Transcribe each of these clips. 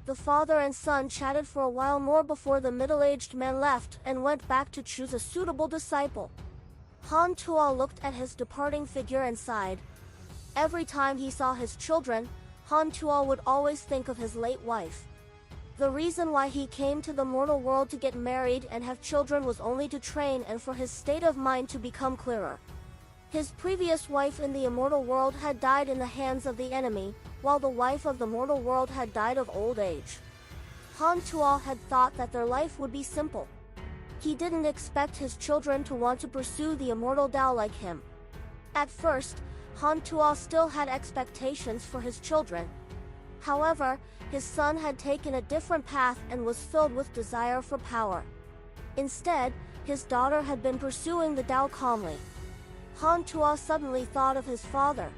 The father and son chatted for a while more before the middle-aged man left and went back to choose a suitable disciple. Han Tuo looked at his departing figure and sighed. Every time he saw his children, Han Tuo would always think of his late wife. The reason why he came to the mortal world to get married and have children was only to train and for his state of mind to become clearer. His previous wife in the immortal world had died in the hands of the enemy, while the wife of the mortal world had died of old age. Han Tuo had thought that their life would be simple. He didn't expect his children to want to pursue the immortal Tao like him. At first, Han Tuo still had expectations for his children. However, his son had taken a different path and was filled with desire for power. Instead, his daughter had been pursuing the Tao calmly. Han Tuo suddenly thought of his father.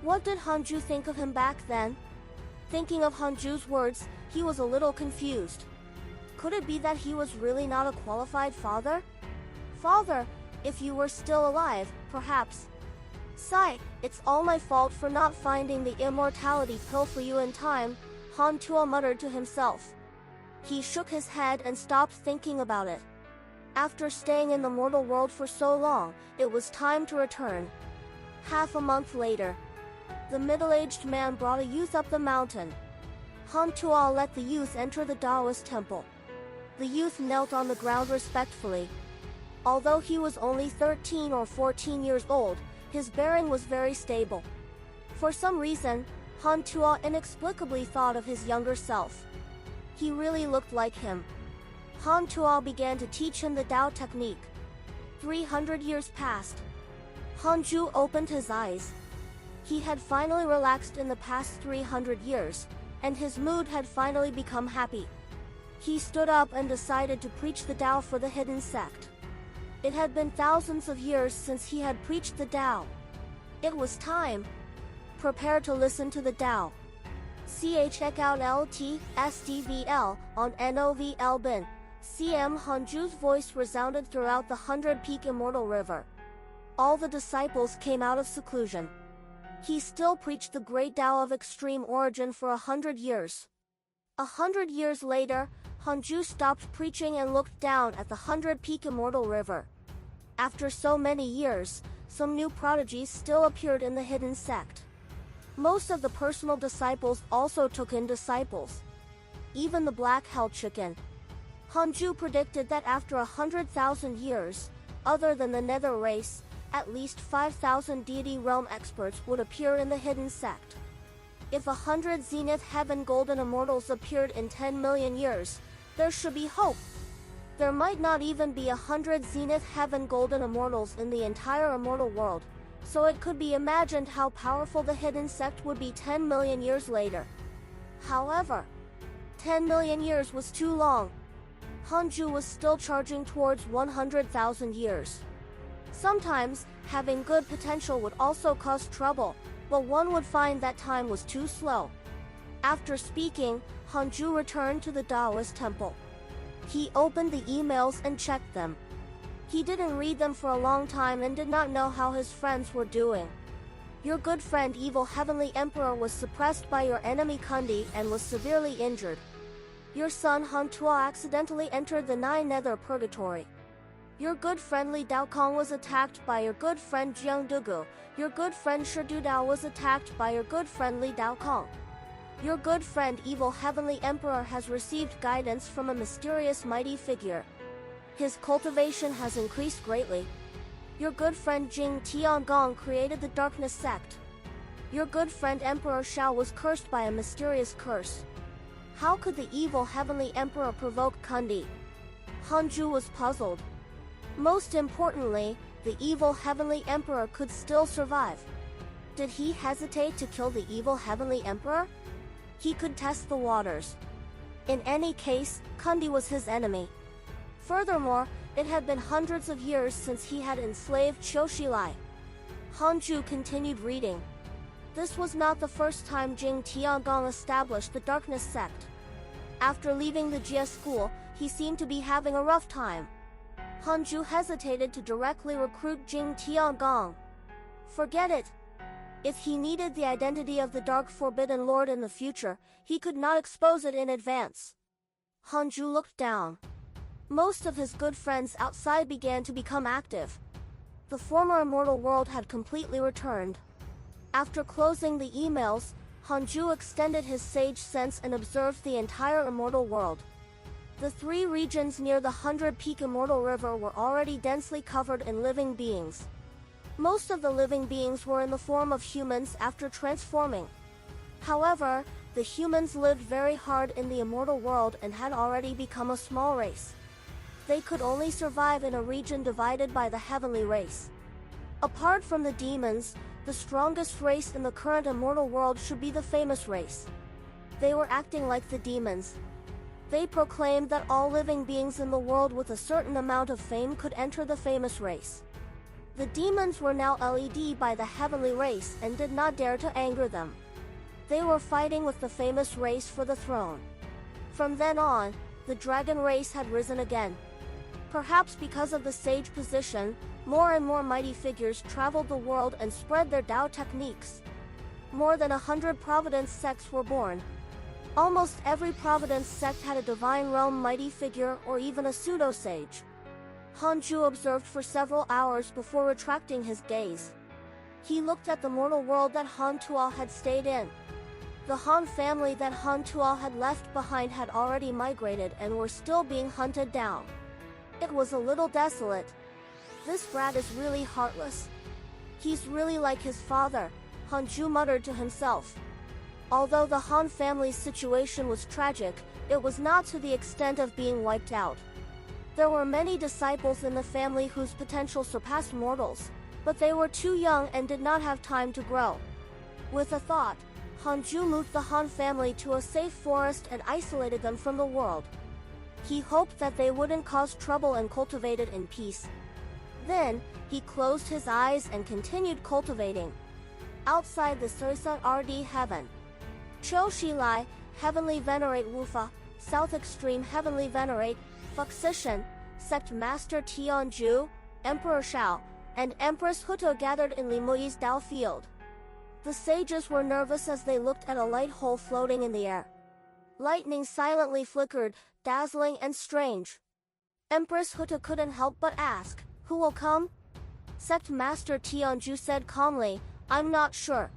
What did Hanju think of him back then? Thinking of Hanju's words, he was a little confused. Could it be that he was really not a qualified father? Father, if you were still alive, perhaps. Sigh, it's all my fault for not finding the immortality pill for you in time, Han Tuo muttered to himself. He shook his head and stopped thinking about it. After staying in the mortal world for so long, it was time to return. Half a month later, the middle-aged man brought a youth up the mountain. Han Tuo let the youth enter the Taoist temple. The youth knelt on the ground respectfully. Although he was only 13 or 14 years old, his bearing was very stable. For some reason, Han Tuo inexplicably thought of his younger self. He really looked like him. Han Tuo began to teach him the Tao technique. 300 years passed. Hanju opened his eyes. He had finally relaxed in the past 300 years, and his mood had finally become happy. He stood up and decided to preach the Tao for the hidden sect. It had been thousands of years since he had preached the Tao. It was time. Prepare to listen to the Tao. Check out LTSDVL on NOVL bin. CM Hanju's voice resounded throughout the 100-peak immortal river. All the disciples came out of seclusion. He still preached the great Tao of extreme origin for 100 years. 100 years later, Hanju stopped preaching and looked down at the 100-peak immortal river. After so many years, some new prodigies still appeared in the hidden sect. Most of the personal disciples also took in disciples. Even the black hell chicken. Hanju predicted that after 100,000 years, other than the nether race, at least 5,000 deity realm experts would appear in the hidden sect. If 100 Zenith Heaven Golden Immortals appeared in 10 million years, there should be hope. There might not even be 100 Zenith Heaven Golden Immortals in the entire immortal world, so it could be imagined how powerful the hidden sect would be 10 million years later. However, 10 million years was too long. Hanju was still charging towards 100,000 years. Sometimes, having good potential would also cause trouble, but one would find that time was too slow. After speaking, Hanju returned to the Taoist temple. He opened the emails and checked them. He didn't read them for a long time and did not know how his friends were doing. Your good friend Evil Heavenly Emperor was suppressed by your enemy Kundi and was severely injured. Your son Han Tuo accidentally entered the 9 Nether Purgatory. Your good friend Li Daokong was attacked by your good friend Jiang Dugu. Your good friend Shi Dudao was attacked by your good friend Li Daokong. Your good friend Evil Heavenly Emperor has received guidance from a mysterious mighty figure. His cultivation has increased greatly. Your good friend Jing Tiangong created the Darkness Sect. Your good friend Emperor Shao was cursed by a mysterious curse. How could the Evil Heavenly Emperor provoke Kundi? Hanju was puzzled. Most importantly, the Evil Heavenly Emperor could still survive. Did he hesitate to kill the Evil Heavenly Emperor? He could test the waters. In any case, Kundi was his enemy. Furthermore, it had been hundreds of years since he had enslaved Qiushilai. Hanju continued reading. This was not the first time Jing Tiangong established the Darkness Sect. After leaving the Jia school, he seemed to be having a rough time. Hanju hesitated to directly recruit Jing Tiangong. Forget it. If he needed the identity of the Dark Forbidden Lord in the future, he could not expose it in advance. Hanju looked down. Most of his good friends outside began to become active. The former immortal world had completely returned. After closing the emails, Hanju extended his sage sense and observed the entire immortal world. The 3 regions near the 100-peak immortal river were already densely covered in living beings. Most of the living beings were in the form of humans after transforming. However, the humans lived very hard in the immortal world and had already become a small race. They could only survive in a region divided by the heavenly race. Apart from the demons, the strongest race in the current immortal world should be the famous race. They were acting like the demons. They proclaimed that all living beings in the world with a certain amount of fame could enter the famous race. The demons were now led by the heavenly race and did not dare to anger them. They were fighting with the famous race for the throne. From then on, the dragon race had risen again. Perhaps because of the sage position, more and more mighty figures traveled the world and spread their Tao techniques. More than 100 Providence sects were born. Almost every Providence sect had a divine realm mighty figure or even a pseudo-sage. Hanju observed for several hours before retracting his gaze. He looked at the mortal world that Han Tuo had stayed in. The Han family that Han Tuo had left behind had already migrated and were still being hunted down. It was a little desolate. This brat is really heartless. He's really like his father, Hanju muttered to himself. Although the Han family's situation was tragic, it was not to the extent of being wiped out. There were many disciples in the family whose potential surpassed mortals, but they were too young and did not have time to grow. With a thought, Hanju moved the Han family to a safe forest and isolated them from the world. He hoped that they wouldn't cause trouble and cultivated in peace. Then, he closed his eyes and continued cultivating. Outside the Suisa RD heaven, Cho Shilai, Heavenly Venerate Wufa, South Extreme Heavenly Venerate, Fuxishan, Sect Master Tianju, Emperor Shao, and Empress Huto gathered in Limoyi's Dao field. The sages were nervous as they looked at a light hole floating in the air. Lightning silently flickered, dazzling and strange. Empress Huto couldn't help but ask, "Who will come?" Sect Master Tianju said calmly, "I'm not sure.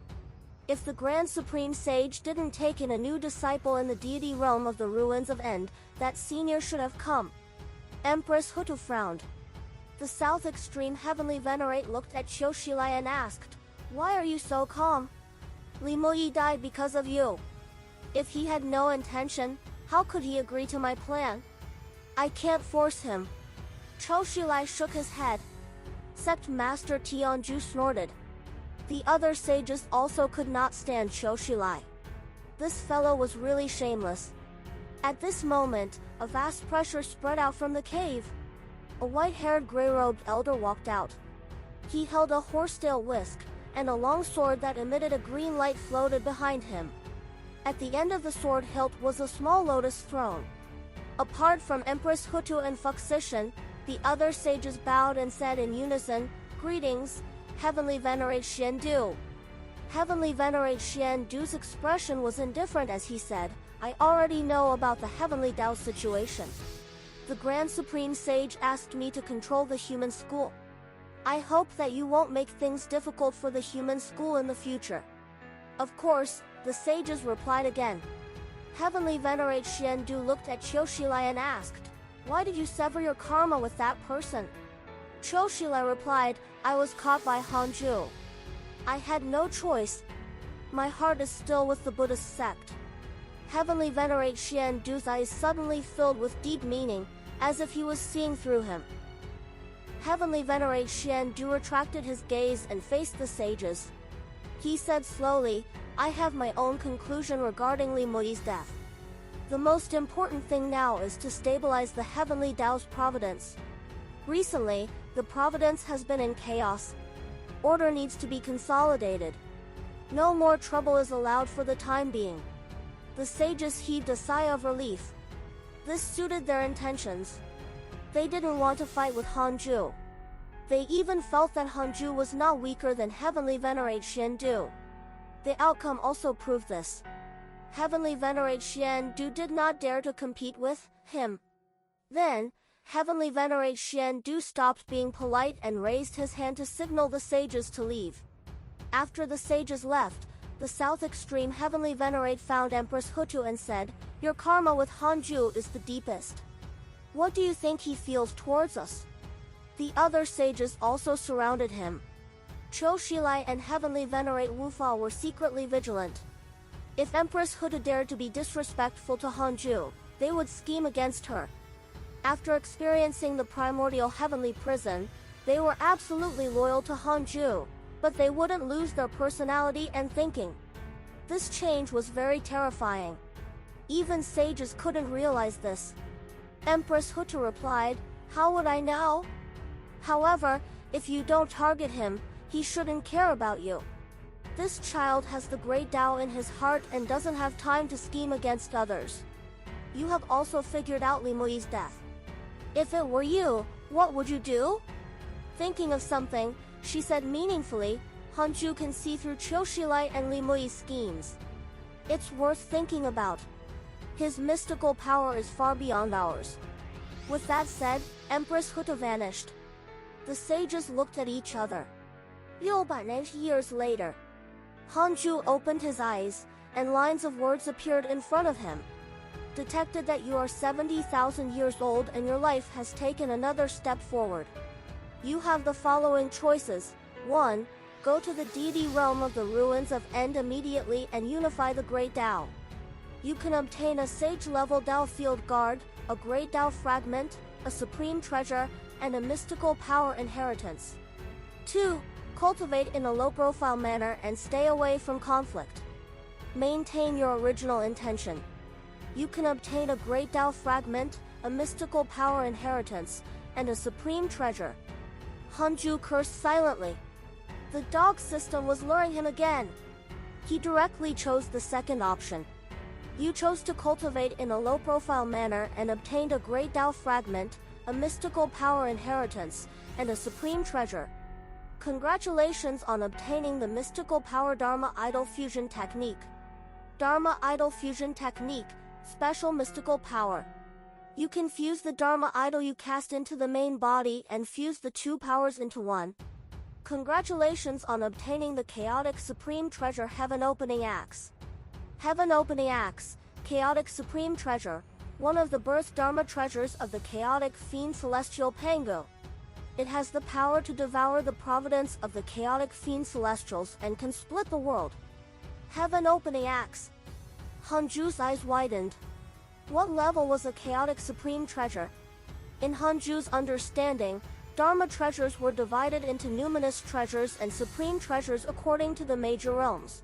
If the Grand Supreme Sage didn't take in a new disciple in the deity realm of the ruins of End, that senior should have come." Empress Hutu frowned. The South Extreme Heavenly Venerate looked at Qiushilai and asked, "Why are you so calm?" "Limoyi died because of you. If he had no intention, how could he agree to my plan? I can't force him." Qiushilai shook his head. Sect Master Tianju snorted. The other sages also could not stand Qiushilai. This fellow was really shameless. At this moment, a vast pressure spread out from the cave. A white-haired gray-robed elder walked out. He held a horsetail whisk, and a long sword that emitted a green light floated behind him. At the end of the sword hilt was a small lotus throne. Apart from Empress Hutu and Fuxishan, the other sages bowed and said in unison, "Greetings, Heavenly Venerate Xiandu." Heavenly Venerate Xiandu's expression was indifferent as he said, "I already know about the Heavenly Tao situation. The Grand Supreme Sage asked me to control the human school. I hope that you won't make things difficult for the human school in the future." Of course, the sages replied again. Heavenly Venerate Xiandu looked at Qiushilai and asked, "Why did you sever your karma with that person?" Qiushilai replied, "I was caught by Hanju. I had no choice. My heart is still with the Buddhist sect." Heavenly Venerate Xiandu's eyes suddenly filled with deep meaning, as if he was seeing through him. Heavenly Venerate Xiandu retracted his gaze and faced the sages. He said slowly, "I have my own conclusion regarding Li Muyi's death. The most important thing now is to stabilize the Heavenly Tao's providence. Recently, the providence has been in chaos. Order needs to be consolidated. No more trouble is allowed for the time being." The sages heaved a sigh of relief. This suited their intentions. They didn't want to fight with Hanju. They even felt that Hanju was not weaker than Heavenly Venerate Xiandu. The outcome also proved this. Heavenly Venerate Xiandu did not dare to compete with him. Then, Heavenly Venerate Xiandu stopped being polite and raised his hand to signal the sages to leave. After the sages left, the south extreme Heavenly Venerate found Empress Hutu and said, "Your karma with Hanju is the deepest. What do you think he feels towards us?" The other sages also surrounded him. Chou Shilai and Heavenly Venerate Wufa were secretly vigilant. If Empress Hutu dared to be disrespectful to Hanju, they would scheme against her. After experiencing the primordial heavenly prison, they were absolutely loyal to Hanju, but they wouldn't lose their personality and thinking. This change was very terrifying. Even sages couldn't realize this. Empress Hutu replied, "How would I know? However, if you don't target him, he shouldn't care about you. This child has the great Tao in his heart and doesn't have time to scheme against others. You have also figured out Limui's death. If it were you, what would you do?" Thinking of something, she said meaningfully, "Hanju can see through Choshilai and Limui's schemes. It's worth thinking about. His mystical power is far beyond ours." With that said, Empress Hutu vanished. The sages looked at each other. 600 years later, Hanju opened his eyes, and lines of words appeared in front of him. Detected that you are 70,000 years old and your life has taken another step forward. You have the following choices. 1. Go to the deity realm of the ruins of End immediately and unify the Great Tao. You can obtain a sage-level Tao field guard, a Great Tao fragment, a supreme treasure, and a mystical power inheritance. 2. Cultivate in a low-profile manner and stay away from conflict. Maintain your original intention. You can obtain a Great Tao fragment, a mystical power inheritance, and a supreme treasure. Hanju cursed silently. The dog system was luring him again. He directly chose the second option. You chose to cultivate in a low-profile manner and obtained a Great Tao fragment, a mystical power inheritance, and a supreme treasure. Congratulations on obtaining the mystical power Dharma Idol Fusion Technique. Dharma Idol Fusion Technique, special mystical power. You can fuse the Dharma Idol you cast into the main body and fuse the two powers into one. Congratulations on obtaining the chaotic supreme treasure Heaven Opening Axe. Heaven Opening Axe, chaotic supreme treasure, one of the birth Dharma treasures of the chaotic fiend celestial Pangu. It has the power to devour the providence of the chaotic fiend celestials and can split the world. Heaven Opening Axe. Hanju's eyes widened. What level was a chaotic supreme treasure? In Hanju's understanding, Dharma treasures were divided into numinous treasures and supreme treasures according to the major realms.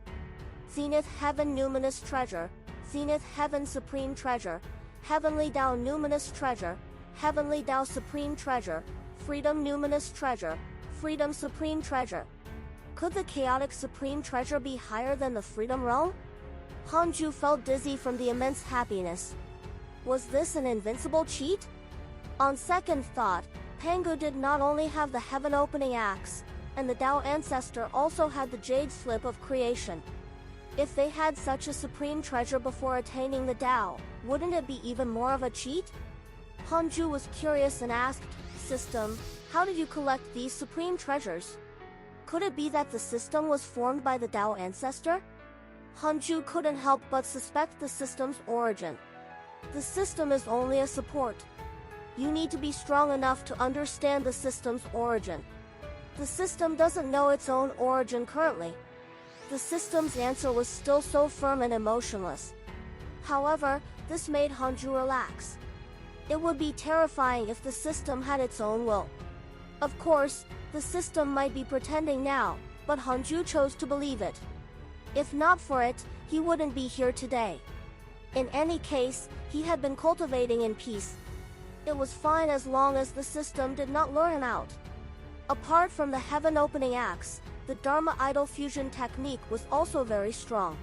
Zenith Heaven Numinous Treasure, Zenith Heaven Supreme Treasure, Heavenly Tao Numinous Treasure, Heavenly Tao Supreme Treasure, Freedom Numinous Treasure, Freedom Supreme Treasure. Could the chaotic supreme treasure be higher than the freedom realm? Hanju felt dizzy from the immense happiness. Was this an invincible cheat? On second thought, Pangu did not only have the Heaven Opening Axe, and the Tao Ancestor also had the Jade Slip of Creation. If they had such a supreme treasure before attaining the Tao, wouldn't it be even more of a cheat? Hanju was curious and asked, "System, how did you collect these supreme treasures? Could it be that the system was formed by the Tao Ancestor?" Hanju couldn't help but suspect the system's origin. The system is only a support. You need to be strong enough to understand the system's origin. The system doesn't know its own origin currently. The system's answer was still so firm and emotionless. However, this made Hanju relax. It would be terrifying if the system had its own will. Of course, the system might be pretending now, but Hanju chose to believe it. If not for it, he wouldn't be here today. In any case, he had been cultivating in peace. It was fine as long as the system did not lure him out. Apart from the Heaven Opening Axe, the Dharma Idol Fusion Technique was also very strong.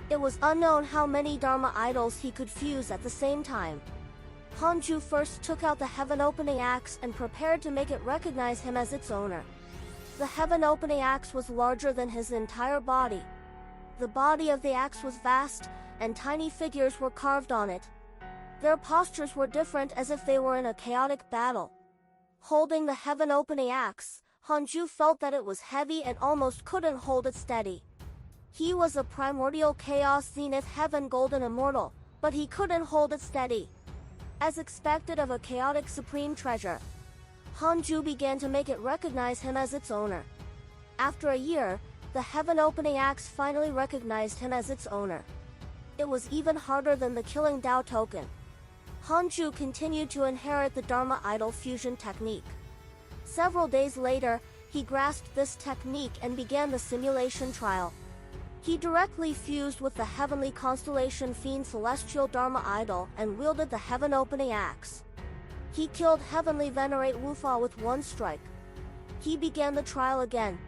It was unknown how many Dharma idols he could fuse at the same time. Hanju first took out the heaven-opening axe and prepared to make it recognize him as its owner. The heaven-opening axe was larger than his entire body. The body of the axe was vast, and tiny figures were carved on it. Their postures were different, as if they were in a chaotic battle. Holding the heaven-opening axe, Hanju felt that it was heavy and almost couldn't hold it steady. He was a primordial chaos zenith heaven golden immortal, but he couldn't hold it steady. As expected of a chaotic supreme treasure, Hanju began to make it recognize him as its owner. After a year, the heaven-opening axe finally recognized him as its owner. It was even harder than the killing Dao token. Hanju continued to inherit the Dharma idol fusion technique. Several days later, he grasped this technique and began the simulation trial. He directly fused with the heavenly constellation Fiend Celestial Dharma Idol and wielded the heaven-opening axe. He killed Heavenly Venerate Wufa with one strike. He began the trial again.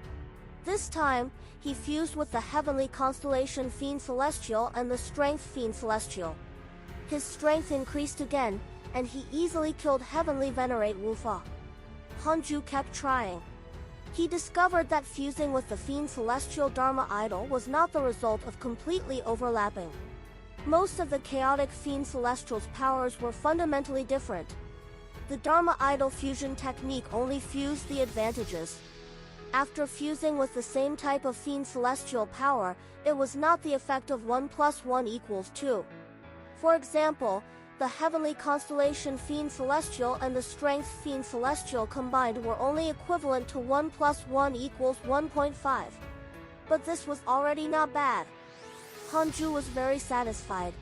This time, he fused with the heavenly constellation Fiend Celestial and the strength Fiend Celestial. His strength increased again, and he easily killed Heavenly Venerate Wufa. Hanju kept trying. He discovered that fusing with the Fiend Celestial Dharma Idol was not the result of completely overlapping. Most of the chaotic Fiend Celestial's powers were fundamentally different. The Dharma Idol fusion technique only fused the advantages. After fusing with the same type of Fiend Celestial power, it was not the effect of 1 + 1 = 2. For example, the heavenly constellation Fiend Celestial and the strength Fiend Celestial combined were only equivalent to 1 + 1 = 1.5. But this was already not bad. Hanju was very satisfied.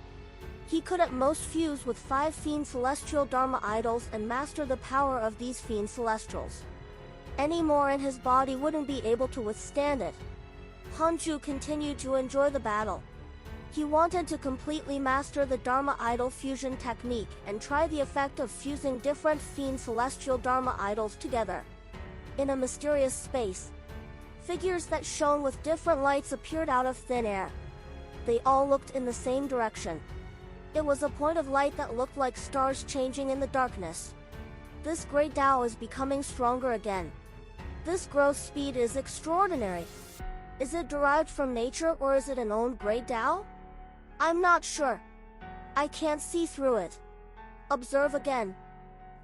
He could at most fuse with 5 Fiend Celestial Dharma idols and master the power of these Fiend Celestials. Any more in his body wouldn't be able to withstand it. Hanju continued to enjoy the battle. He wanted to completely master the Dharma idol fusion technique and try the effect of fusing different Fiend Celestial Dharma idols together. In a mysterious space, figures that shone with different lights appeared out of thin air. They all looked in the same direction. It was a point of light that looked like stars changing in the darkness. This great Tao is becoming stronger again. This growth speed is extraordinary. Is it derived from nature or is it an own great Tao? I'm not sure. I can't see through it. Observe again.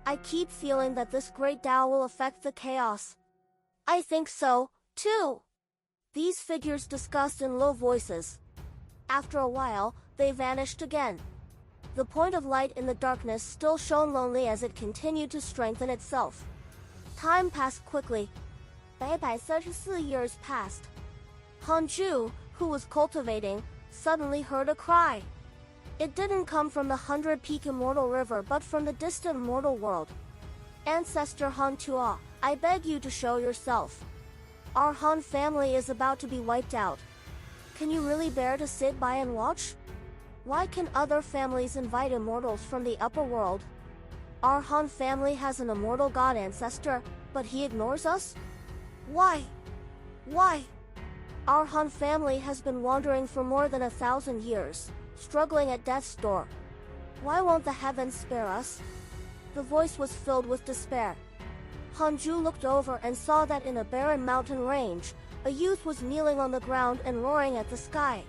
I keep feeling that this great Tao will affect the chaos. I think so, too. These figures discussed in low voices. After a while, they vanished again. The point of light in the darkness still shone lonely as it continued to strengthen itself. Time passed quickly. 134 years passed. Hanju, who was cultivating, suddenly heard a cry. It didn't come from the 100-peak immortal river but from the distant mortal world. Ancestor Han Tua, I beg you to show yourself. Our Han family is about to be wiped out. Can you really bear to sit by and watch? Why can other families invite immortals from the upper world? Our Han family has an immortal god ancestor, but he ignores us? Why? Why? Our Han family has been wandering for more than 1,000 years, struggling at death's door. Why won't the heavens spare us? The voice was filled with despair. Hanju looked over and saw that in a barren mountain range, a youth was kneeling on the ground and roaring at the sky.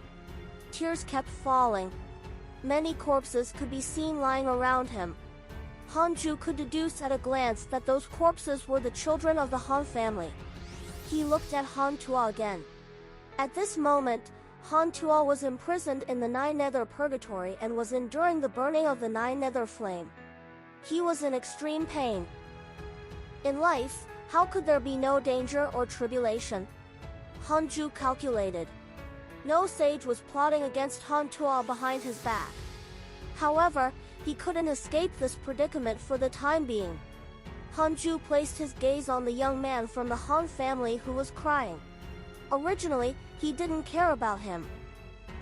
Tears kept falling. Many corpses could be seen lying around him. Hanju could deduce at a glance that those corpses were the children of the Han family. He looked at Han Tua again. At this moment, Han Tua was imprisoned in the Nine Nether Purgatory and was enduring the burning of the Nine Nether Flame. He was in extreme pain. In life, how could there be no danger or tribulation? Hanju calculated. No sage was plotting against Han Tua behind his back. However, he couldn't escape this predicament for the time being. Hanju placed his gaze on the young man from the Han family who was crying. Originally, he didn't care about him.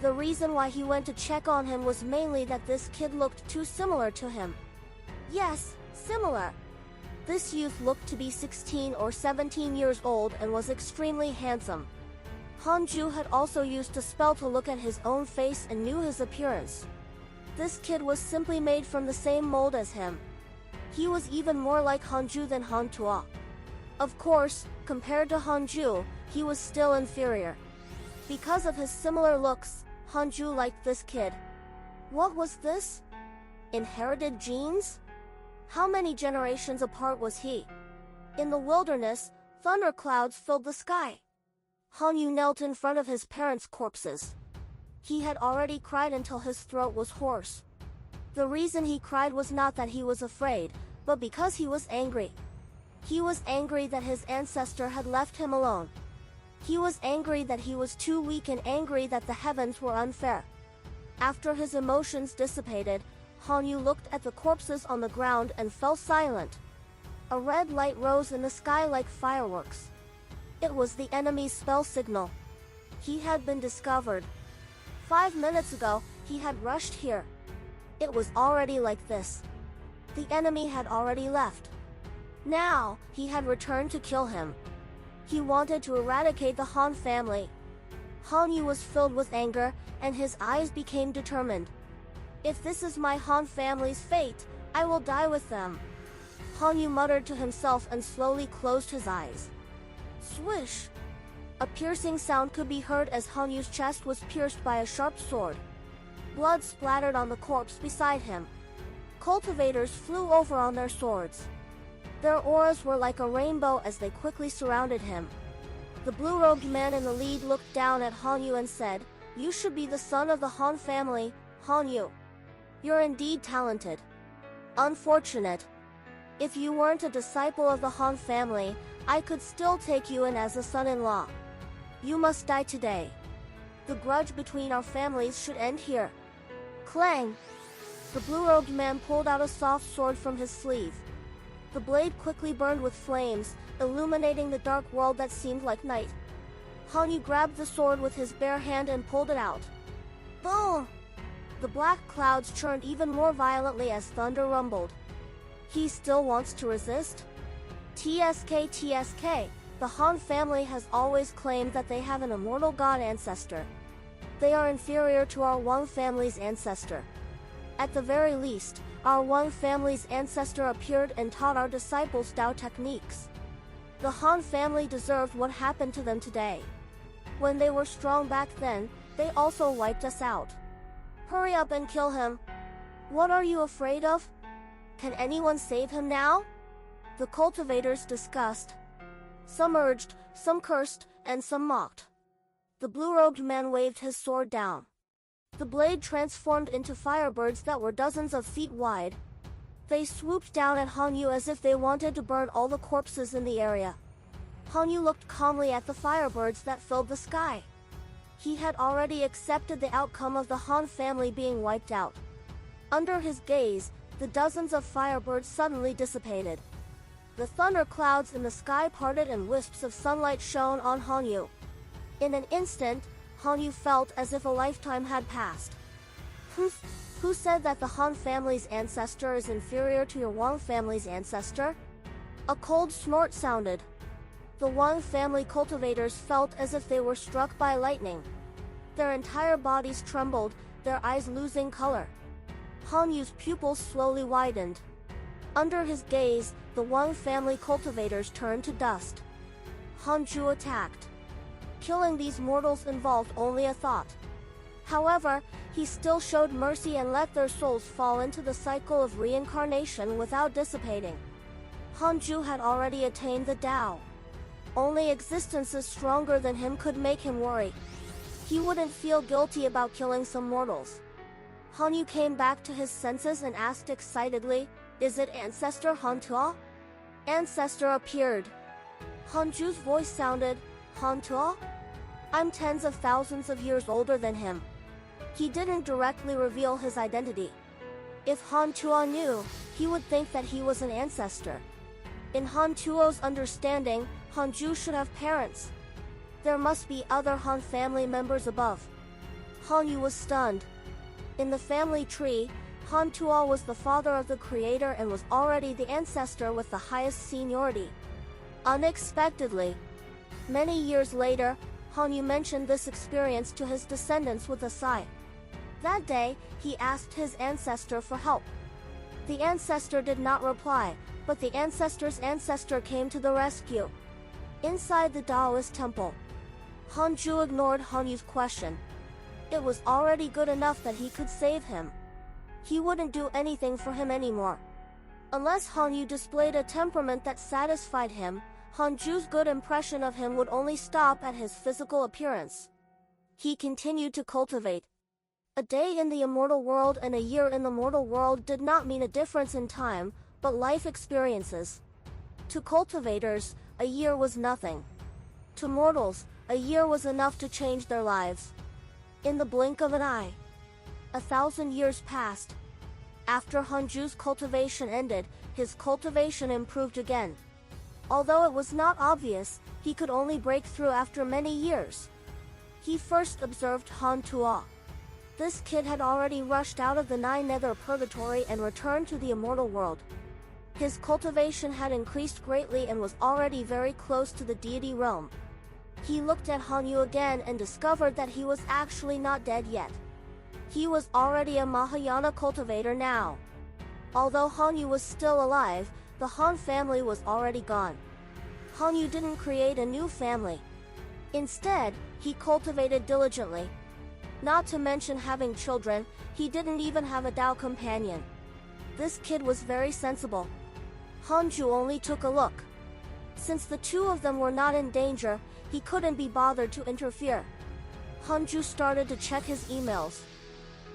The reason why he went to check on him was mainly that this kid looked too similar to him. Yes, similar. This youth looked to be 16 or 17 years old and was extremely handsome. Hanju had also used a spell to look at his own face and knew his appearance. This kid was simply made from the same mold as him. He was even more like Hanju than Hantua. Of course, compared to Hanju, he was still inferior. Because of his similar looks, Hanju liked this kid. What was this? Inherited genes? How many generations apart was he? In the wilderness, thunderclouds filled the sky. Hanyu knelt in front of his parents' corpses. He had already cried until his throat was hoarse. The reason he cried was not that he was afraid, but because he was angry. He was angry that his ancestor had left him alone. He was angry that he was too weak and angry that the heavens were unfair. After his emotions dissipated, Hanyu looked at the corpses on the ground and fell silent. A red light rose in the sky like fireworks. It was the enemy's spell signal. He had been discovered. 5 minutes ago, he had rushed here. It was already like this. The enemy had already left. Now, he had returned to kill him. He wanted to eradicate the Han family. Hanyu was filled with anger, and his eyes became determined. If this is my Han family's fate, I will die with them. Hanyu muttered to himself and slowly closed his eyes. Swish! A piercing sound could be heard as Hanyu's chest was pierced by a sharp sword. Blood splattered on the corpse beside him. Cultivators flew over on their swords. Their auras were like a rainbow as they quickly surrounded him. The blue-robed man in the lead looked down at Hanyu and said, "You should be the son of the Han family, Hanyu. You're indeed talented. Unfortunate. If you weren't a disciple of the Han family, I could still take you in as a son-in-law. You must die today. The grudge between our families should end here." Clang! The blue-robed man pulled out a soft sword from his sleeve. The blade quickly burned with flames, illuminating the dark world that seemed like night. Hanyu grabbed the sword with his bare hand and pulled it out. Boom! The black clouds churned even more violently as thunder rumbled. He still wants to resist? TSK, the Han family has always claimed that they have an immortal god ancestor. They are inferior to our Wang family's ancestor. At the very least, our Wang family's ancestor appeared and taught our disciples Tao techniques. The Han family deserved what happened to them today. When they were strong back then, they also wiped us out. Hurry up and kill him. What are you afraid of? Can anyone save him now? The cultivators discussed. Some urged, some cursed, and some mocked. The blue-robed man waved his sword down. The blade transformed into firebirds that were dozens of feet wide. They swooped down at Hanyu as if they wanted to burn all the corpses in the area. Hanyu looked calmly at the firebirds that filled the sky. He had already accepted the outcome of the Han family being wiped out. Under his gaze, the dozens of firebirds suddenly dissipated. The thunderclouds in the sky parted and wisps of sunlight shone on Hanyu. In an instant, Hanyu felt as if a lifetime had passed. Who said that the Han family's ancestor is inferior to your Wang family's ancestor? A cold snort sounded. The Wang family cultivators felt as if they were struck by lightning. Their entire bodies trembled, their eyes losing color. Hanyu's pupils slowly widened. Under his gaze, the Wang family cultivators turned to dust. Hanju attacked. Killing these mortals involved only a thought. However, he still showed mercy and let their souls fall into the cycle of reincarnation without dissipating. Hanju had already attained the Tao. Only existences stronger than him could make him worry. He wouldn't feel guilty about killing some mortals. Hanyu came back to his senses and asked excitedly, "Is it Ancestor Hantua?" Ancestor appeared. Hanju's voice sounded, "Hantua? I'm tens of thousands of years older than him." He didn't directly reveal his identity. If Hantua knew, he would think that he was an ancestor. In Hantuo's understanding, Hanju should have parents. There must be other Han family members above. Hanyu was stunned. In the family tree, Hantuo was the father of the creator and was already the ancestor with the highest seniority. Unexpectedly, many years later, Hanyu mentioned this experience to his descendants with a sigh. That day, he asked his ancestor for help. The ancestor did not reply, but the ancestor's ancestor came to the rescue. Inside the Taoist temple, Hanju ignored Hanyu's question. It was already good enough that he could save him. He wouldn't do anything for him anymore. Unless Hanyu displayed a temperament that satisfied him, Hanju's good impression of him would only stop at his physical appearance. He continued to cultivate. A day in the immortal world and a year in the mortal world did not mean a difference in time, but life experiences. To cultivators, a year was nothing. To mortals, a year was enough to change their lives. In the blink of an eye, 1,000 years passed. After Hanju's cultivation ended, his cultivation improved again. Although it was not obvious, he could only break through after many years. He first observed Han Tua. This kid had already rushed out of the nine nether purgatory and returned to the immortal world. His cultivation had increased greatly and was already very close to the deity realm. He looked at Hanyu again and discovered that he was actually not dead yet. He was already a Mahayana cultivator now. Although Hanyu was still alive, the Han family was already gone. Hanyu didn't create a new family. Instead, he cultivated diligently. Not to mention having children, he didn't even have a Tao companion. This kid was very sensible. Hanju only took a look. Since the two of them were not in danger, he couldn't be bothered to interfere. Hanju started to check his emails.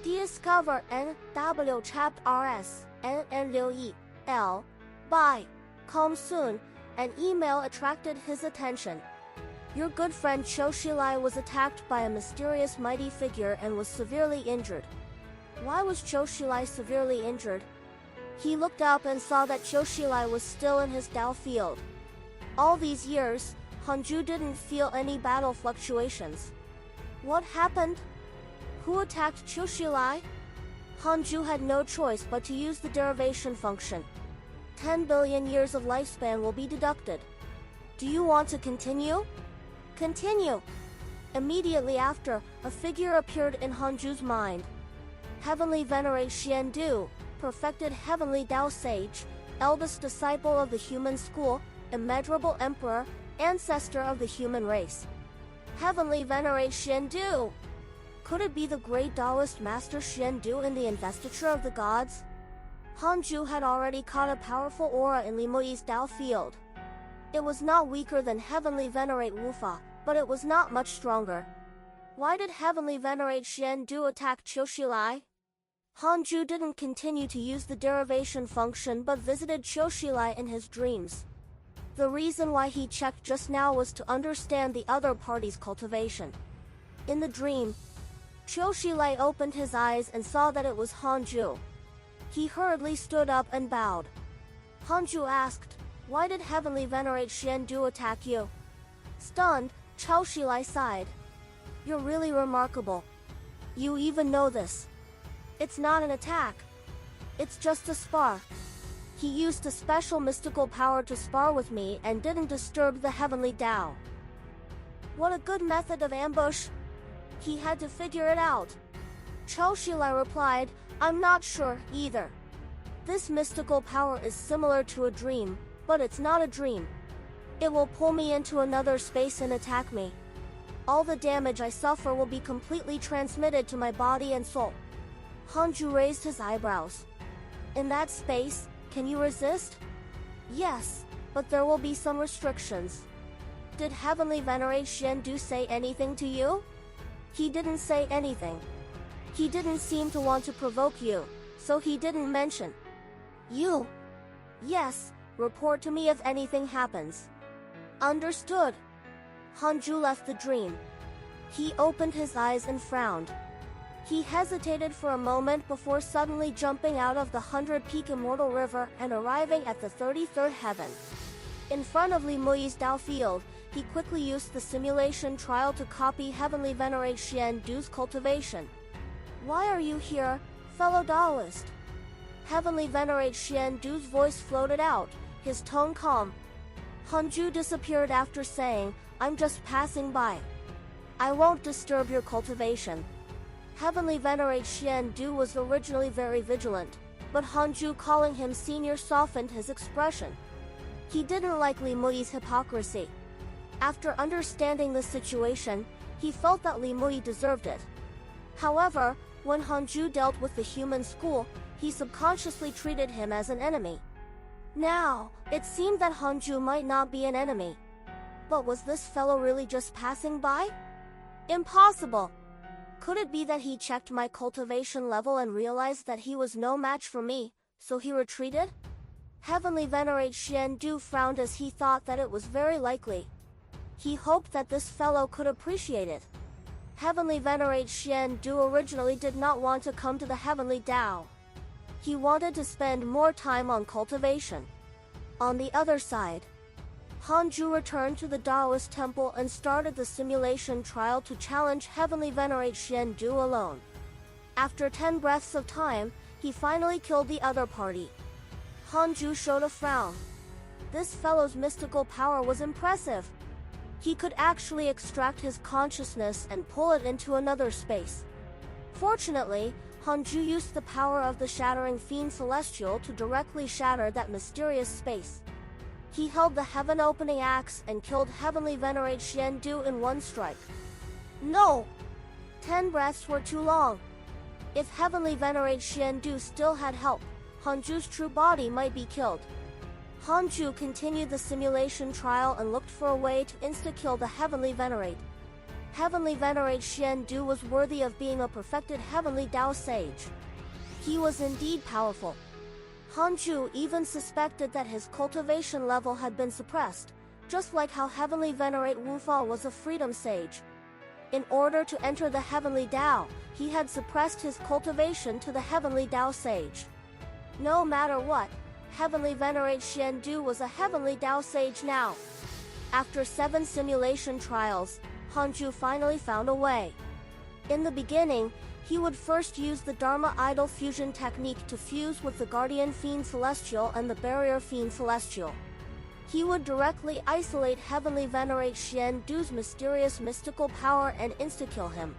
Discover NW Chapt RS NN6EL by Come soon. An email attracted his attention. Your good friend Choshilai was attacked by a mysterious mighty figure and was severely injured. Why was Choshilai severely injured? He looked up and saw that Choshilai was still in his Tao field. All these years, Hanju didn't feel any battle fluctuations. What happened? Who attacked Choshilai? Hanju had no choice but to use the derivation function. 10 billion years of lifespan will be deducted. Do you want to continue? Continue. Immediately after, a figure appeared in Hanju's mind. Heavenly Venerate Xiandu, perfected Heavenly Tao Sage, eldest disciple of the human school, immeasurable emperor, ancestor of the human race. Heavenly Venerate Xiandu! Could it be the great Taoist master Xiandu in the investiture of the gods? Hanju had already caught a powerful aura in Li Mui's Tao field. It was not weaker than Heavenly Venerate Wufa, but it was not much stronger. Why did Heavenly Venerate Xiandu attack Choshilai? Hanju didn't continue to use the derivation function but visited Choshilai in his dreams. The reason why he checked just now was to understand the other party's cultivation. In the dream, Choshilai opened his eyes and saw that it was Hanju. He hurriedly stood up and bowed. Hanju asked, "Why did Heavenly Venerate Xiandu attack you?" Stunned, Choshilai sighed. "You're really remarkable. You even know this. It's not an attack. It's just a spar. He used a special mystical power to spar with me and didn't disturb the heavenly Tao. What a good method of ambush. He had to figure it out." Choshilai replied, "I'm not sure, either. This mystical power is similar to a dream, but it's not a dream. It will pull me into another space and attack me. All the damage I suffer will be completely transmitted to my body and soul." Hanju raised his eyebrows. "In that space, can you resist?" "Yes, but there will be some restrictions." "Did Heavenly Venerate Xiandu say anything to you?" "He didn't say anything. He didn't seem to want to provoke you, so he didn't mention you." "Yes, report to me if anything happens." "Understood." Hanju left the dream. He opened his eyes and frowned. He hesitated for a moment before suddenly jumping out of the 100-peak immortal river and arriving at the 33rd heaven. In front of Li Mui's Tao field, he quickly used the simulation trial to copy Heavenly Venerate Xiandu's cultivation. "Why are you here, fellow Taoist?" Heavenly Venerate Xiandu's voice floated out, his tone calm. Hanju disappeared after saying, "I'm just passing by. I won't disturb your cultivation." Heavenly Venerate Xian-du was originally very vigilant, but Hanju calling him senior softened his expression. He didn't like Li Mui's hypocrisy. After understanding the situation, he felt that Li Mui deserved it. However, when Hanju dealt with the human school, he subconsciously treated him as an enemy. Now, it seemed that Hanju might not be an enemy. But was this fellow really just passing by? Impossible! Could it be that he checked my cultivation level and realized that he was no match for me, so he retreated? Heavenly Venerate Xian-du frowned as he thought that it was very likely. He hoped that this fellow could appreciate it. Heavenly Venerate Xian-du originally did not want to come to the Heavenly Tao. He wanted to spend more time on cultivation. On the other side, Hanju returned to the Taoist temple and started the simulation trial to challenge Heavenly Venerate Xian-du alone. After 10 breaths of time, he finally killed the other party. Hanju showed a frown. This fellow's mystical power was impressive. He could actually extract his consciousness and pull it into another space. Fortunately, Hanju used the power of the shattering fiend celestial to directly shatter that mysterious space. He held the heaven-opening axe and killed Heavenly Venerate Xian-du in one strike. No! 10 breaths were too long. If Heavenly Venerate Xian-du still had help, Hanju's true body might be killed. Hanju continued the simulation trial and looked for a way to insta-kill the Heavenly Venerate. Heavenly Venerate Xian-du was worthy of being a perfected Heavenly Tao sage. He was indeed powerful. Hanju even suspected that his cultivation level had been suppressed, just like how Heavenly Venerate Wufa was a freedom sage. In order to enter the Heavenly Tao, he had suppressed his cultivation to the Heavenly Tao sage. No matter what, Heavenly Venerate Xian-du was a Heavenly Tao sage now. After 7 simulation trials, Hanju finally found a way. In the beginning, he would first use the Dharma Idol fusion technique to fuse with the Guardian Fiend Celestial and the Barrier Fiend Celestial. He would directly isolate Heavenly Venerate Xian-du's mysterious mystical power and insta-kill him.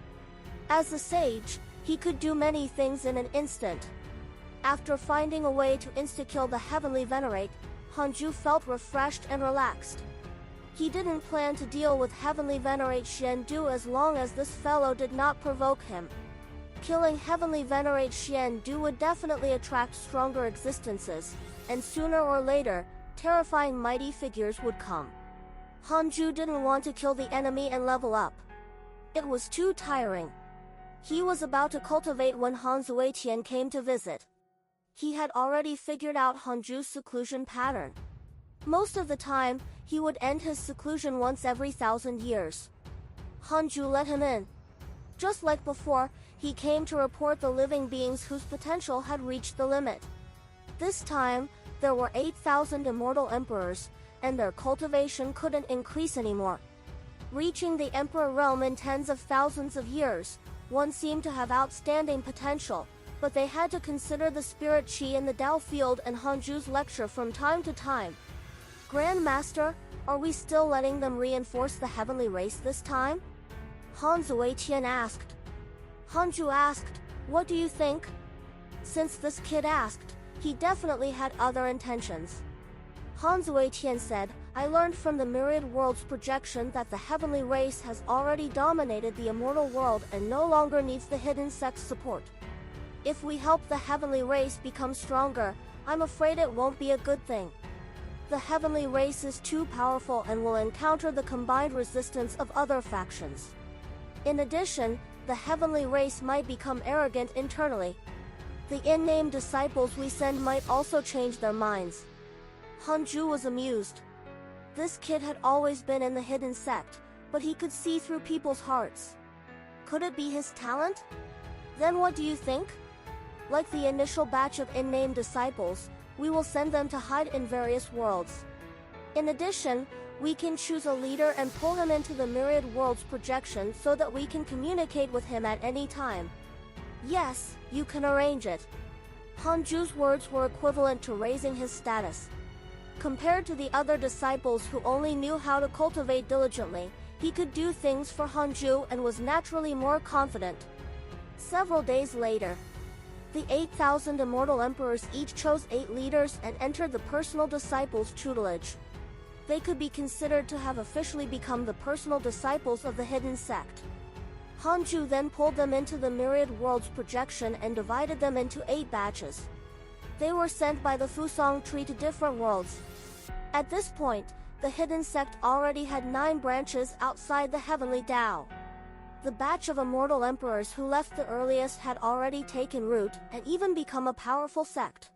As a sage, he could do many things in an instant. After finding a way to insta-kill the Heavenly Venerate, Hanju felt refreshed and relaxed. He didn't plan to deal with Heavenly Venerate Xian-du as long as this fellow did not provoke him. Killing Heavenly Venerate Xian-du would definitely attract stronger existences, and sooner or later, terrifying mighty figures would come. Hanju didn't want to kill the enemy and level up. It was too tiring. He was about to cultivate when Han Zuetian came to visit. He had already figured out Hanju's seclusion pattern. Most of the time, he would end his seclusion once every 1,000 years. Hanju let him in. Just like before, he came to report the living beings whose potential had reached the limit. This time, there were 8,000 immortal emperors, and their cultivation couldn't increase anymore. Reaching the emperor realm in tens of thousands of years, one seemed to have outstanding potential, but they had to consider the spirit chi in the Tao field and Hanju's lecture from time to time. Grand Master, are we still letting them reinforce the heavenly race this time? Han Zuetian asked. Hanju asked, what do you think? Since this kid asked, he definitely had other intentions. Han Zuetian said, I learned from the Myriad Worlds projection that the heavenly race has already dominated the immortal world and no longer needs the hidden sect's support. If we help the heavenly race become stronger, I'm afraid it won't be a good thing. The heavenly race is too powerful and will encounter the combined resistance of other factions. In addition, the heavenly race might become arrogant internally. The in-name disciples we send might also change their minds. Hanju was amused. This kid had always been in the hidden sect, but he could see through people's hearts. Could it be his talent? Then what do you think? Like the initial batch of in-name disciples, we will send them to hide in various worlds. In addition, we can choose a leader and pull him into the Myriad Worlds projection so that we can communicate with him at any time. Yes, you can arrange it. Hanju's words were equivalent to raising his status. Compared to the other disciples who only knew how to cultivate diligently, he could do things for Hanju and was naturally more confident. Several days later, the 8,000 immortal emperors each chose 8 leaders and entered the personal disciples' tutelage. They could be considered to have officially become the personal disciples of the hidden sect. Hanju then pulled them into the myriad worlds projection and divided them into 8 batches. They were sent by the Fusang tree to different worlds. At this point, the hidden sect already had 9 branches outside the heavenly Tao. The batch of immortal emperors who left the earliest had already taken root and even become a powerful sect.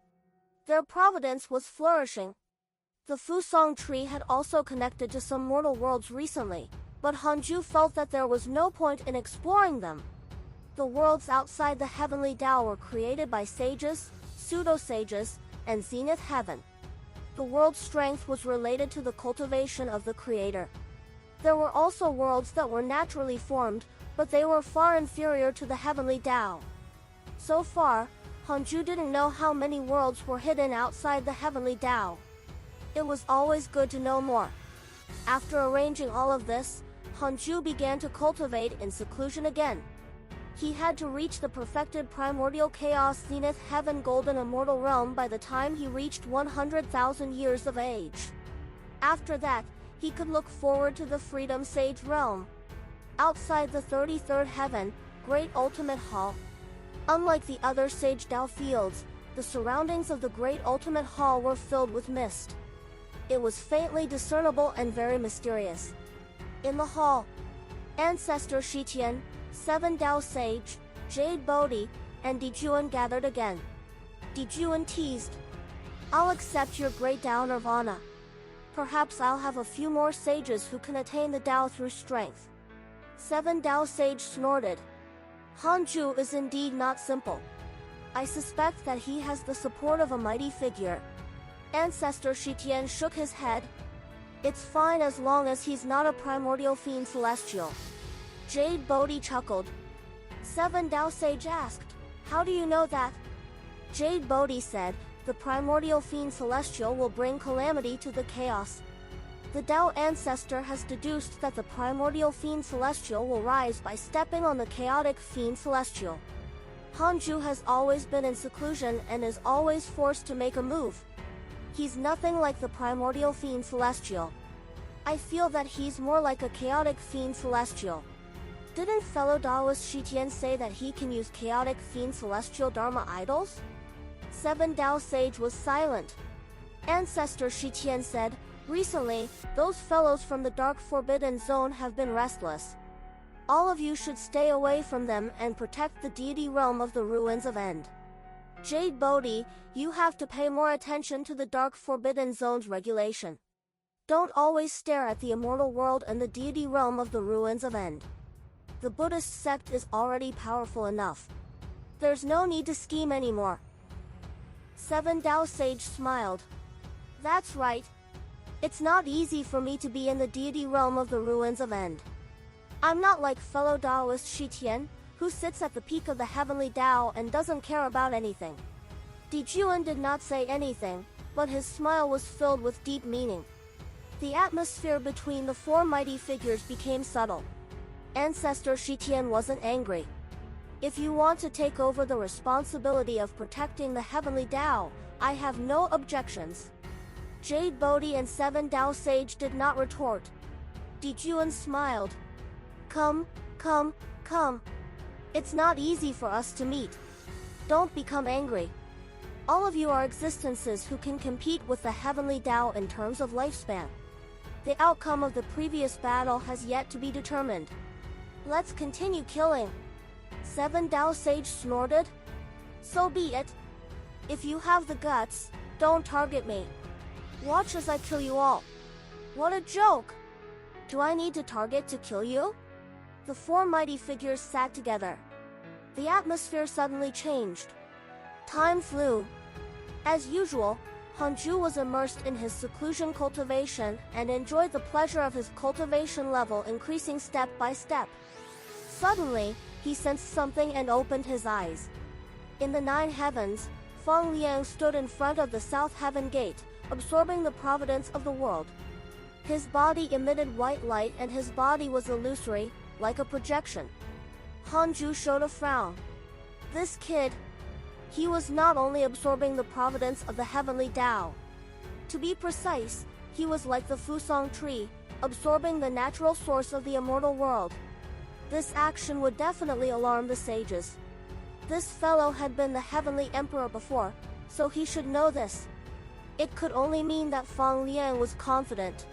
Their providence was flourishing. The Fusang tree had also connected to some mortal worlds recently, but Hanju felt that there was no point in exploring them. The worlds outside the heavenly Tao were created by sages, pseudo-sages, and zenith heaven. The world's strength was related to the cultivation of the creator. There were also worlds that were naturally formed, but they were far inferior to the heavenly Tao. So far, Hanju didn't know how many worlds were hidden outside the heavenly Tao. It was always good to know more. After arranging all of this, Hanju began to cultivate in seclusion again. He had to reach the perfected primordial chaos zenith heaven golden immortal realm by the time he reached 100,000 years of age. After that, he could look forward to the freedom sage realm. Outside the 33rd heaven, Great Ultimate Hall. Unlike the other Sage Dao fields, the surroundings of the Great Ultimate Hall were filled with mist. It was faintly discernible and very mysterious. In the hall, Ancestor Shitian, 7 Dao Sage, Jade Bodhi, and Dijuan gathered again. Dijuan teased, "I'll accept your great Dao Nirvana. Perhaps I'll have a few more sages who can attain the Dao through strength." 7 Dao Sage snorted. Hanju is indeed not simple. I suspect that he has the support of a mighty figure. Ancestor Shitian shook his head. It's fine as long as he's not a primordial fiend celestial. Jade Bodhi chuckled. 7 Dao Sage asked, "How do you know that?" Jade Bodhi said, "The primordial fiend celestial will bring calamity to the chaos. The Dao ancestor has deduced that the primordial fiend celestial will rise by stepping on the chaotic fiend celestial. Hanju has always been in seclusion and is always forced to make a move. He's nothing like the primordial fiend celestial. I feel that he's more like a chaotic fiend celestial. Didn't fellow Daoist Shitian say that he can use chaotic fiend celestial dharma idols?" 7 Dao Sage was silent. Ancestor Shitian said, "Recently, those fellows from the Dark Forbidden Zone have been restless. All of you should stay away from them and protect the deity realm of the ruins of End. Jade Bodhi, you have to pay more attention to the Dark Forbidden Zone's regulation. Don't always stare at the immortal world and the deity realm of the ruins of End. The Buddhist sect is already powerful enough. There's no need to scheme anymore." 7 Dao Sage smiled. "That's right. It's not easy for me to be in the deity realm of the ruins of End. I'm not like fellow Daoist Shitian, who sits at the peak of the heavenly Tao and doesn't care about anything." Dijuan did not say anything, but his smile was filled with deep meaning. The atmosphere between the 4 mighty figures became subtle. Ancestor Shitian wasn't angry. "If you want to take over the responsibility of protecting the heavenly Tao, I have no objections." Jade Bodhi and 7 Dao Sage did not retort. Dijuan smiled. Come. It's not easy for us to meet. Don't become angry. All of you are existences who can compete with the heavenly Tao in terms of lifespan. The outcome of the previous battle has yet to be determined. Let's continue killing." 7 Dao Sage snorted. "So be it. If you have the guts, don't target me. Watch as I kill you all." "What a joke! Do I need to target to kill you?" The 4 mighty figures sat together. The atmosphere suddenly changed. Time flew. As usual, Hanju was immersed in his seclusion cultivation and enjoyed the pleasure of his cultivation level increasing step by step. Suddenly, he sensed something and opened his eyes. In the 9 heavens, Feng Liang stood in front of the south heaven gate, absorbing the providence of the world. His body emitted white light and his body was illusory, like a projection. Hanju showed a frown. This kid, he was not only absorbing the providence of the heavenly Tao. To be precise, he was like the Fusang tree, absorbing the natural source of the immortal world. This action would definitely alarm the sages. This fellow had been the heavenly emperor before, so he should know this. It could only mean that Fang Liang was confident.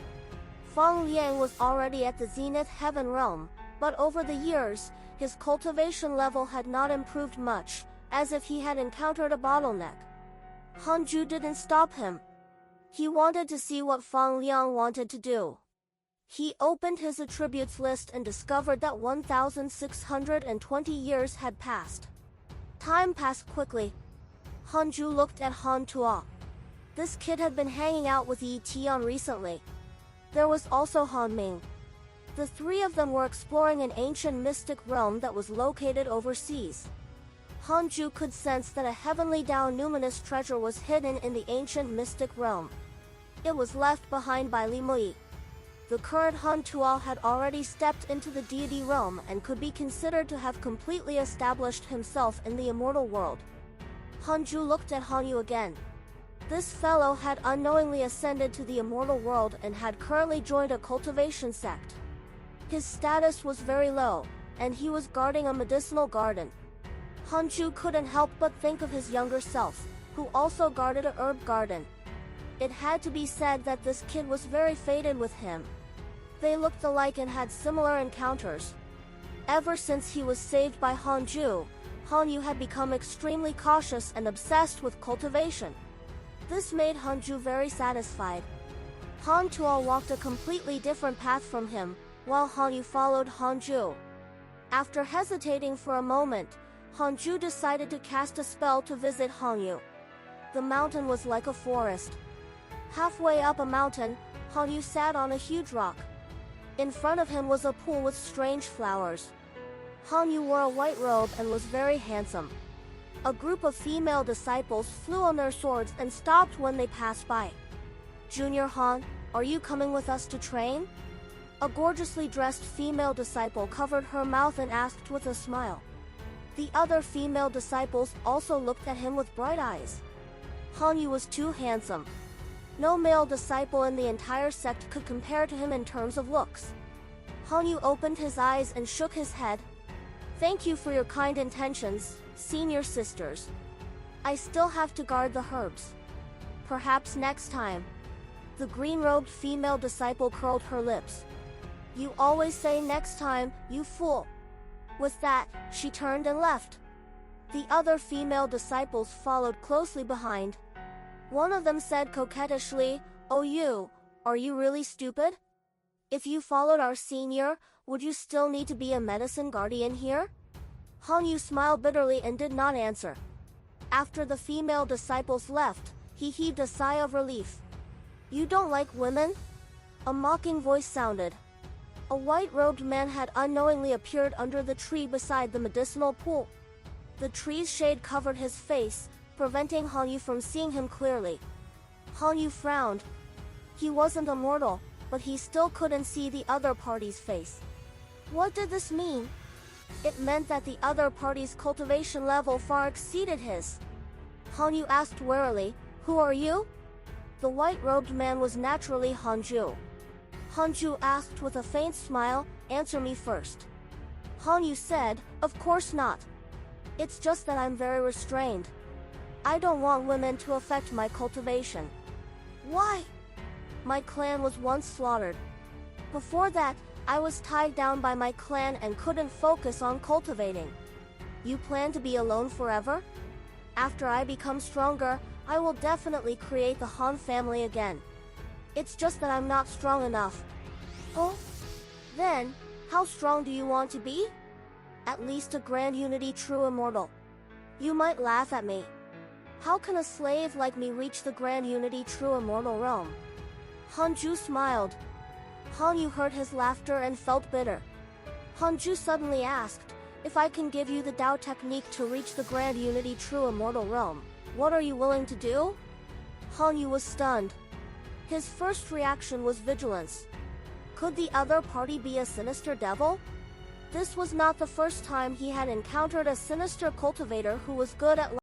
Fang Liang was already at the zenith heaven realm, but over the years, his cultivation level had not improved much, as if he had encountered a bottleneck. Hanju didn't stop him. He wanted to see what Fang Liang wanted to do. He opened his attributes list and discovered that 1,620 years had passed. Time passed quickly. Hanju looked at Han Tuo. This kid had been hanging out with Yi Tian recently. There was also Han Ming. The three of them were exploring an ancient mystic realm that was located overseas. Hanju could sense that a heavenly Tao numinous treasure was hidden in the ancient mystic realm. It was left behind by Li Mui. The current Han Tuo had already stepped into the deity realm and could be considered to have completely established himself in the immortal world. Hanju looked at Han Yu again. This fellow had unknowingly ascended to the immortal world and had currently joined a cultivation sect. His status was very low, and he was guarding a medicinal garden. Hanju couldn't help but think of his younger self, who also guarded a herb garden. It had to be said that this kid was very fated with him. They looked alike and had similar encounters. Ever since he was saved by Hanju, Han Yu had become extremely cautious and obsessed with cultivation. This made Hanju very satisfied. Han Tuo walked a completely different path from him, while Han Yu followed Hanju. After hesitating for a moment, Hanju decided to cast a spell to visit Han Yu. The mountain was like a forest. Halfway up a mountain, Han Yu sat on a huge rock. In front of him was a pool with strange flowers. Han Yu wore a white robe and was very handsome. A group of female disciples flew on their swords and stopped when they passed by. "Junior Han, are you coming with us to train?" A gorgeously dressed female disciple covered her mouth and asked with a smile. The other female disciples also looked at him with bright eyes. Han Yu was too handsome. No male disciple in the entire sect could compare to him in terms of looks. Han Yu opened his eyes and shook his head. "Thank you for your kind intentions, senior sisters. I still have to guard the herbs. Perhaps next time." The green-robed female disciple curled her lips. "You always say next time, you fool." With that, she turned and left. The other female disciples followed closely behind. One of them said coquettishly, "Oh you, are you really stupid? If you followed our senior, would you still need to be a medicine guardian here?" Han Yu smiled bitterly and did not answer. After the female disciples left, he heaved a sigh of relief. "You don't like women?" A mocking voice sounded. A white-robed man had unknowingly appeared under the tree beside the medicinal pool. The tree's shade covered his face, preventing Han Yu from seeing him clearly. Han Yu frowned. He wasn't immortal, but he still couldn't see the other party's face. What did this mean? It meant that the other party's cultivation level far exceeded his. Han Yu asked warily, "Who are you?" The white-robed man was naturally Hanju. Hanju asked with a faint smile, "Answer me first." Han Yu said, "Of course not. It's just that I'm very restrained. I don't want women to affect my cultivation." "Why?" "My clan was once slaughtered. Before that, I was tied down by my clan and couldn't focus on cultivating." "You plan to be alone forever?" "After I become stronger, I will definitely create the Han family again. It's just that I'm not strong enough." "Oh? Then, how strong do you want to be?" "At least a grand unity true immortal." "You might laugh at me. How can a slave like me reach the grand unity true immortal realm?" Hanju smiled. Han Yu heard his laughter and felt bitter. Hanju suddenly asked, "If I can give you the Tao technique to reach the grand unity true immortal realm, what are you willing to do?" Han Yu was stunned. His first reaction was vigilance. Could the other party be a sinister devil? This was not the first time he had encountered a sinister cultivator who was good at